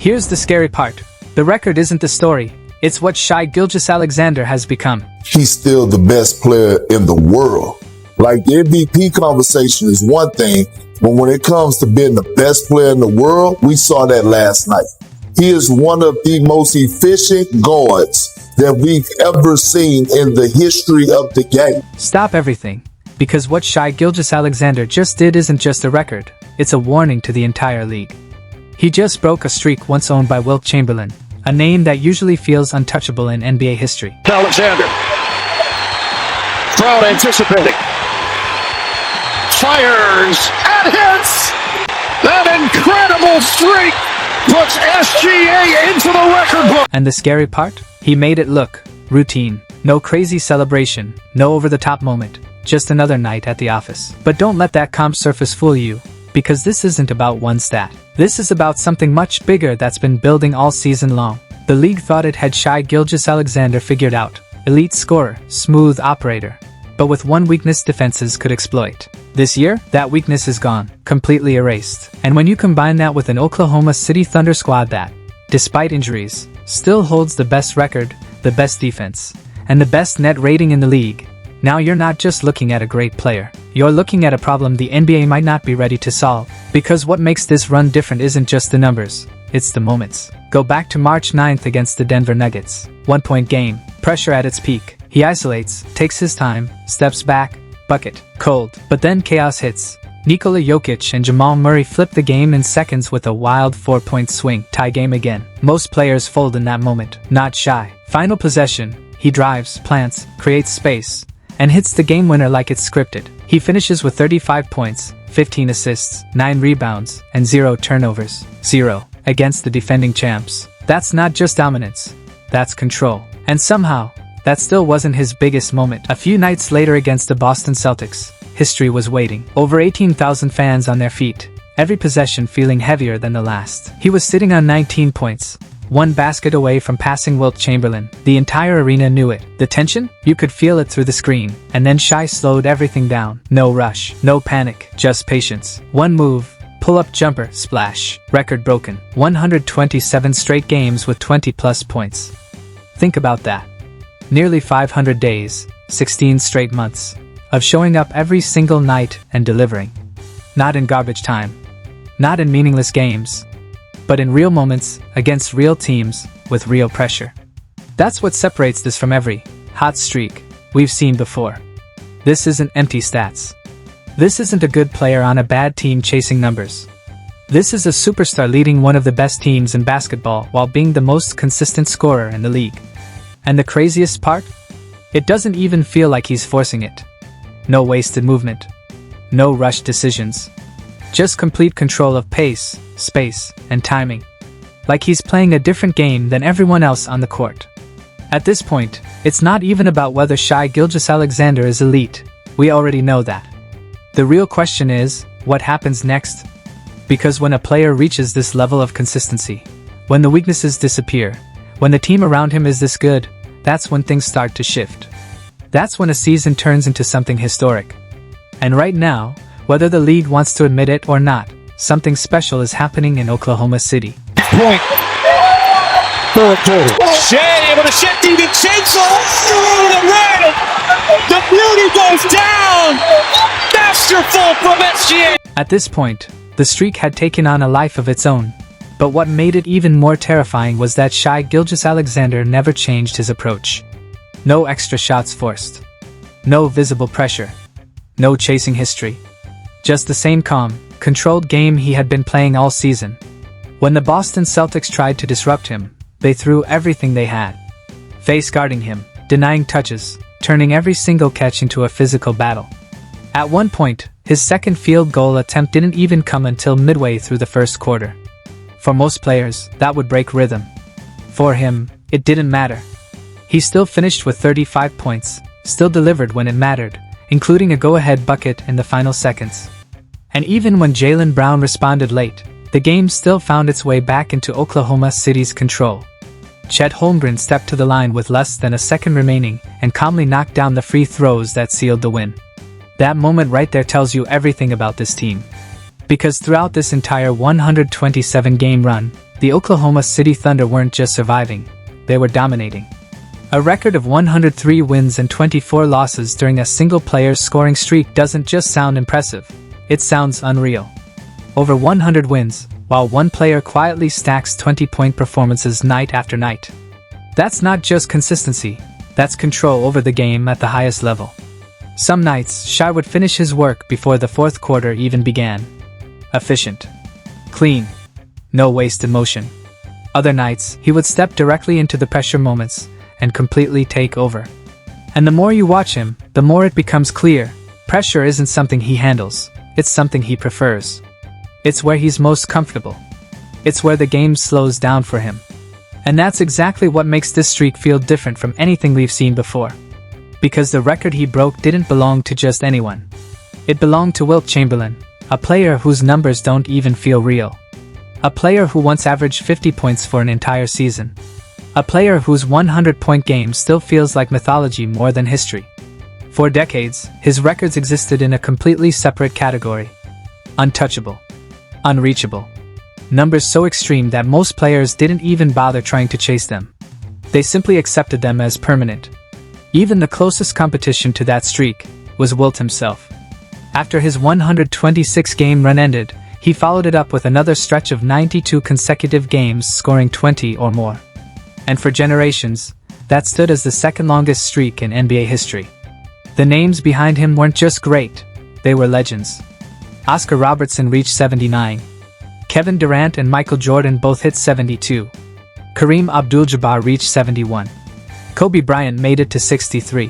Here's the scary part. The record isn't the story. It's what Shai Gilgeous-Alexander has become. He's still the best player in the world. Like, the MVP conversation is one thing, but when it comes to being the best player in the world, we saw that last night. He is one of the most efficient guards that we've ever seen in the history of the game. Stop everything. Because what Shai Gilgeous-Alexander just did isn't just a record, it's a warning to the entire league. He just broke a streak once owned by Wilt Chamberlain, a name that usually feels untouchable in NBA history. Alexander. Crowd anticipating. Fires and hits! That incredible streak puts SGA into the record book! And the scary part? He made it look routine. No crazy celebration, no over-the-top moment, just another night at the office. But don't let that comp surface fool you, because this isn't about one stat. This is about something much bigger that's been building all season long. The league thought it had Shai Gilgeous-Alexander figured out. Elite scorer, smooth operator. But with one weakness defenses could exploit. This year, that weakness is gone, completely erased. And when you combine that with an Oklahoma City Thunder squad that, despite injuries, still holds the best record, the best defense, and the best net rating in the league, now you're not just looking at a great player. You're looking at a problem the NBA might not be ready to solve. Because what makes this run different isn't just the numbers, it's the moments. Go back to March 9th against the Denver Nuggets. 1-point game, pressure at its peak. He isolates, takes his time, steps back, bucket, cold. But then chaos hits. Nikola Jokic and Jamal Murray flip the game in seconds with a wild 4-point swing. Tie game again. Most players fold in that moment, not Shai. Final possession, he drives, plants, creates space, and hits the game winner like it's scripted. He finishes with 35 points, 15 assists, 9 rebounds, and 0 turnovers. 0 against the defending champs. That's not just dominance, that's control. And somehow, that still wasn't his biggest moment. A few nights later against the Boston Celtics, history was waiting. Over 18,000 fans on their feet, every possession feeling heavier than the last. He was sitting on 19 points, one basket away from passing Wilt Chamberlain. The entire arena knew it. The tension? You could feel it through the screen. And then Shai slowed everything down. No rush, no panic, just patience. One move, pull-up jumper, splash. Record broken. 127 straight games with 20-plus points. Think about that. Nearly 500 days, 16 straight months, of showing up every single night and delivering. Not in garbage time. Not in meaningless games. But in real moments, against real teams, with real pressure. That's what separates this from every hot streak we've seen before. This isn't empty stats. This isn't a good player on a bad team chasing numbers. This is a superstar leading one of the best teams in basketball while being the most consistent scorer in the league. And the craziest part? It doesn't even feel like he's forcing it. No wasted movement. No rushed decisions. Just complete control of pace, space, and timing. Like he's playing a different game than everyone else on the court. At this point, it's not even about whether Shai Gilgeous-Alexander is elite. We already know that. The real question is, what happens next? Because when a player reaches this level of consistency, when the weaknesses disappear, when the team around him is this good, that's when things start to shift. That's when a season turns into something historic. And right now, whether the league wants to admit it or not, something special is happening in Oklahoma City. Point. Shai able to shift DiVincenzo through the rim. The beauty goes down. Masterful from SGA. At this point, the streak had taken on a life of its own. But what made it even more terrifying was that Shai Gilgeous-Alexander never changed his approach. No extra shots forced. No visible pressure. No chasing history. Just the same calm, controlled game he had been playing all season. When the Boston Celtics tried to disrupt him, they threw everything they had. Face guarding him, denying touches, turning every single catch into a physical battle. At one point, his second field goal attempt didn't even come until midway through the first quarter. For most players, that would break rhythm. For him, it didn't matter. He still finished with 35 points, still delivered when it mattered, including a go-ahead bucket in the final seconds. And even when Jaylen Brown responded late, the game still found its way back into Oklahoma City's control. Chet Holmgren stepped to the line with less than a second remaining and calmly knocked down the free throws that sealed the win. That moment right there tells you everything about this team. Because throughout this entire 127-game run, the Oklahoma City Thunder weren't just surviving, they were dominating. A record of 103 wins and 24 losses during a single player's scoring streak doesn't just sound impressive, it sounds unreal. Over 100 wins, while one player quietly stacks 20-point performances night after night. That's not just consistency, that's control over the game at the highest level. Some nights, Shai would finish his work before the fourth quarter even began. Efficient. Clean. No wasted motion. Other nights, he would step directly into the pressure moments and completely take over. And the more you watch him, the more it becomes clear, pressure isn't something he handles, it's something he prefers. It's where he's most comfortable. It's where the game slows down for him. And that's exactly what makes this streak feel different from anything we've seen before. Because the record he broke didn't belong to just anyone. It belonged to Wilt Chamberlain, a player whose numbers don't even feel real. A player who once averaged 50 points for an entire season. A player whose 100-point game still feels like mythology more than history. For decades, his records existed in a completely separate category. Untouchable. Unreachable. Numbers so extreme that most players didn't even bother trying to chase them. They simply accepted them as permanent. Even the closest competition to that streak was Wilt himself. After his 126-game run ended, he followed it up with another stretch of 92 consecutive games scoring 20 or more. And for generations, that stood as the second longest streak in NBA history. The names behind him weren't just great, they were legends. Oscar Robertson reached 79. Kevin Durant and Michael Jordan both hit 72. Kareem Abdul-Jabbar reached 71. Kobe Bryant made it to 63.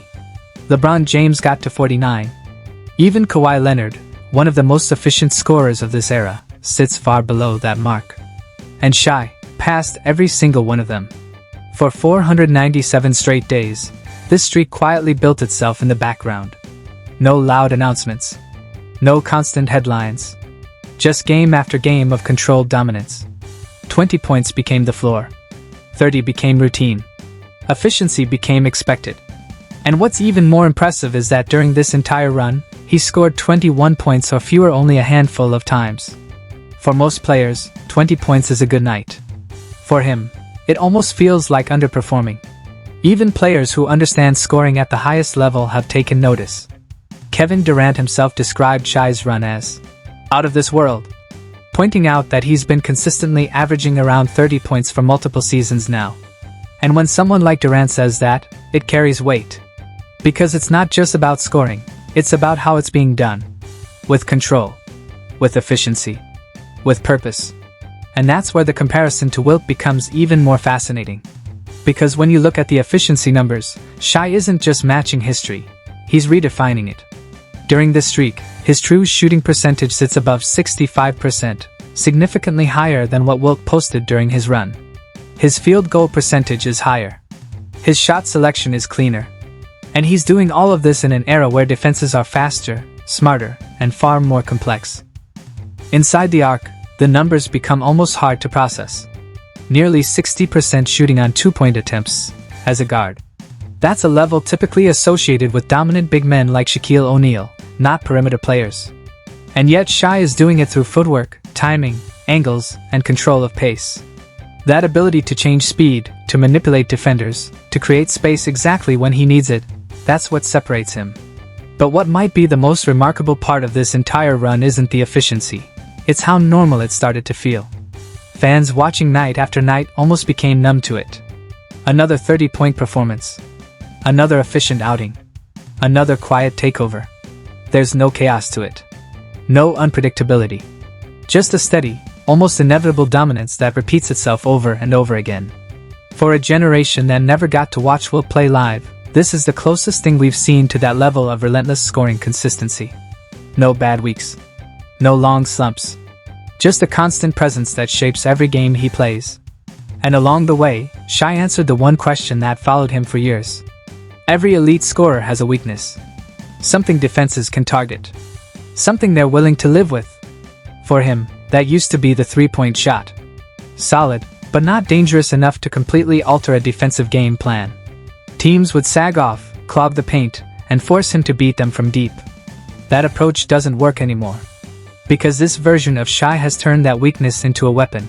LeBron James got to 49. Even Kawhi Leonard, one of the most efficient scorers of this era, sits far below that mark. And Shai passed every single one of them. For 497 straight days, this streak quietly built itself in the background. No loud announcements. No constant headlines. Just game after game of controlled dominance. 20 points became the floor. 30 became routine. Efficiency became expected. And what's even more impressive is that during this entire run, he scored 21 points or fewer only a handful of times. For most players, 20 points is a good night. For him, it almost feels like underperforming. Even players who understand scoring at the highest level have taken notice. Kevin Durant himself described Shai's run as out of this world, pointing out that he's been consistently averaging around 30 points for multiple seasons now. And when someone like Durant says that, it carries weight. Because it's not just about scoring, it's about how it's being done. With control. With efficiency. With purpose. And that's where the comparison to Wilt becomes even more fascinating. Because when you look at the efficiency numbers, Shai isn't just matching history, he's redefining it. During this streak, his true shooting percentage sits above 65%, significantly higher than what Wilt posted during his run. His field goal percentage is higher. His shot selection is cleaner. And he's doing all of this in an era where defenses are faster, smarter, and far more complex. Inside the arc, the numbers become almost hard to process. Nearly 60% shooting on two-point attempts, as a guard. That's a level typically associated with dominant big men like Shaquille O'Neal, not perimeter players. And yet Shai is doing it through footwork, timing, angles, and control of pace. That ability to change speed, to manipulate defenders, to create space exactly when he needs it, that's what separates him. But what might be the most remarkable part of this entire run isn't the efficiency. It's how normal it started to feel. Fans watching night after night almost became numb to it. Another 30-point performance. Another efficient outing. Another quiet takeover. There's no chaos to it. No unpredictability. Just a steady, almost inevitable dominance that repeats itself over and over again. For a generation that never got to watch Wilt play live, this is the closest thing we've seen to that level of relentless scoring consistency. No bad weeks. No long slumps. Just a constant presence that shapes every game he plays. And along the way, Shai answered the one question that followed him for years. Every elite scorer has a weakness. Something defenses can target. Something they're willing to live with. For him, that used to be the three-point shot. Solid, but not dangerous enough to completely alter a defensive game plan. Teams would sag off, clog the paint, and force him to beat them from deep. That approach doesn't work anymore. Because this version of Shai has turned that weakness into a weapon.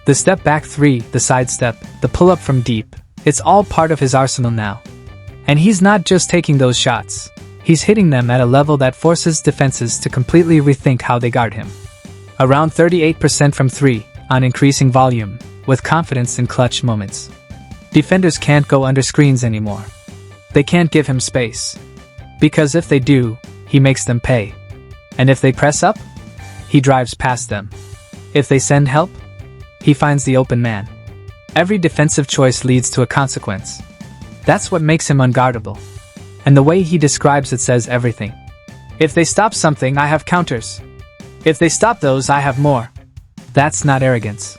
The step back three, the sidestep, the pull up from deep, it's all part of his arsenal now. And he's not just taking those shots. He's hitting them at a level that forces defenses to completely rethink how they guard him. Around 38% from three, on increasing volume, with confidence in clutch moments. Defenders can't go under screens anymore. They can't give him space. Because if they do, he makes them pay. And if they press up, he drives past them. If they send help, he finds the open man. Every defensive choice leads to a consequence. That's what makes him unguardable. And the way he describes it says everything. If they stop something, I have counters. If they stop those, I have more. That's not arrogance.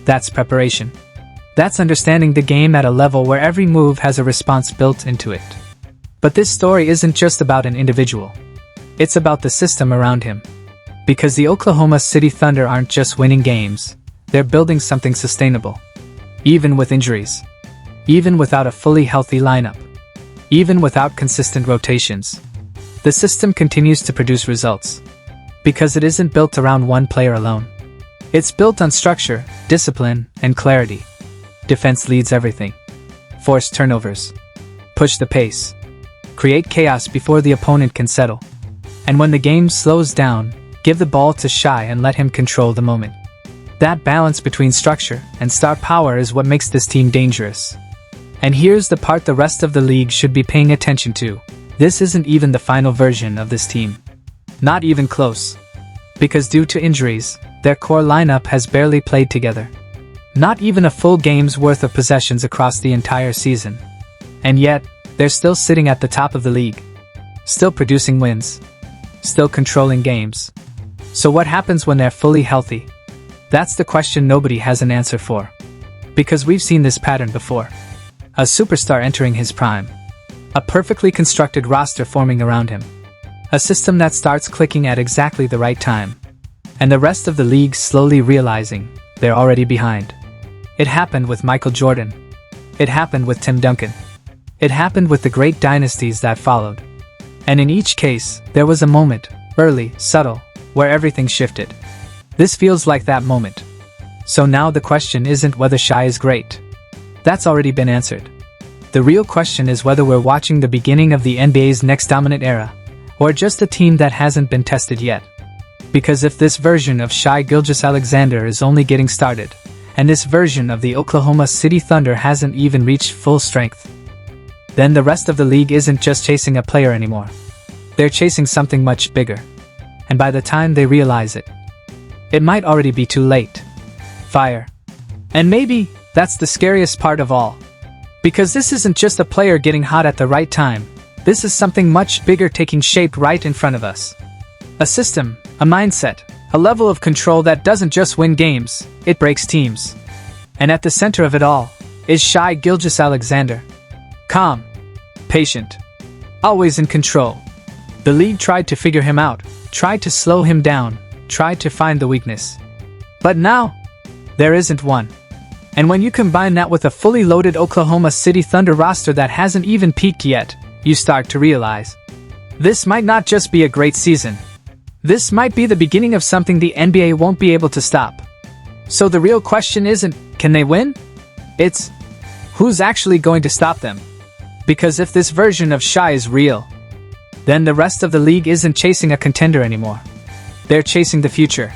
That's preparation. That's understanding the game at a level where every move has a response built into it. But this story isn't just about an individual. It's about the system around him. Because the Oklahoma City Thunder aren't just winning games, they're building something sustainable. Even with injuries. Even without a fully healthy lineup. Even without consistent rotations. The system continues to produce results. Because it isn't built around one player alone. It's built on structure, discipline, and clarity. Defense leads everything. Force turnovers. Push the pace. Create chaos before the opponent can settle. And when the game slows down, give the ball to Shai and let him control the moment. That balance between structure and star power is what makes this team dangerous. And here's the part the rest of the league should be paying attention to. This isn't even the final version of this team. Not even close. Because due to injuries, their core lineup has barely played together. Not even a full game's worth of possessions across the entire season. And yet, they're still sitting at the top of the league. Still producing wins. Still controlling games. So what happens when they're fully healthy? That's the question nobody has an answer for. Because we've seen this pattern before. A superstar entering his prime. A perfectly constructed roster forming around him. A system that starts clicking at exactly the right time. And the rest of the league slowly realizing they're already behind. It happened with Michael Jordan. It happened with Tim Duncan. It happened with the great dynasties that followed. And in each case, there was a moment, early, subtle, where everything shifted. This feels like that moment. So now the question isn't whether Shai is great. That's already been answered. The real question is whether we're watching the beginning of the NBA's next dominant era, or just a team that hasn't been tested yet. Because if this version of Shai Gilgeous-Alexander is only getting started, and this version of the Oklahoma City Thunder hasn't even reached full strength, then the rest of the league isn't just chasing a player anymore. They're chasing something much bigger. And by the time they realize it, it might already be too late. Fire. And maybe that's the scariest part of all. Because this isn't just a player getting hot at the right time. This is something much bigger taking shape right in front of us. A system, a mindset, a level of control that doesn't just win games, it breaks teams. And at the center of it all is Shai Gilgeous-Alexander. Calm, patient, always in control. The league tried to figure him out, tried to slow him down, tried to find the weakness. But now, there isn't one. And when you combine that with a fully loaded Oklahoma City Thunder roster that hasn't even peaked yet, you start to realize this might not just be a great season. This might be the beginning of something the NBA won't be able to stop. So the real question isn't, can they win? It's, who's actually going to stop them? Because if this version of Shai is real, then the rest of the league isn't chasing a contender anymore. They're chasing the future.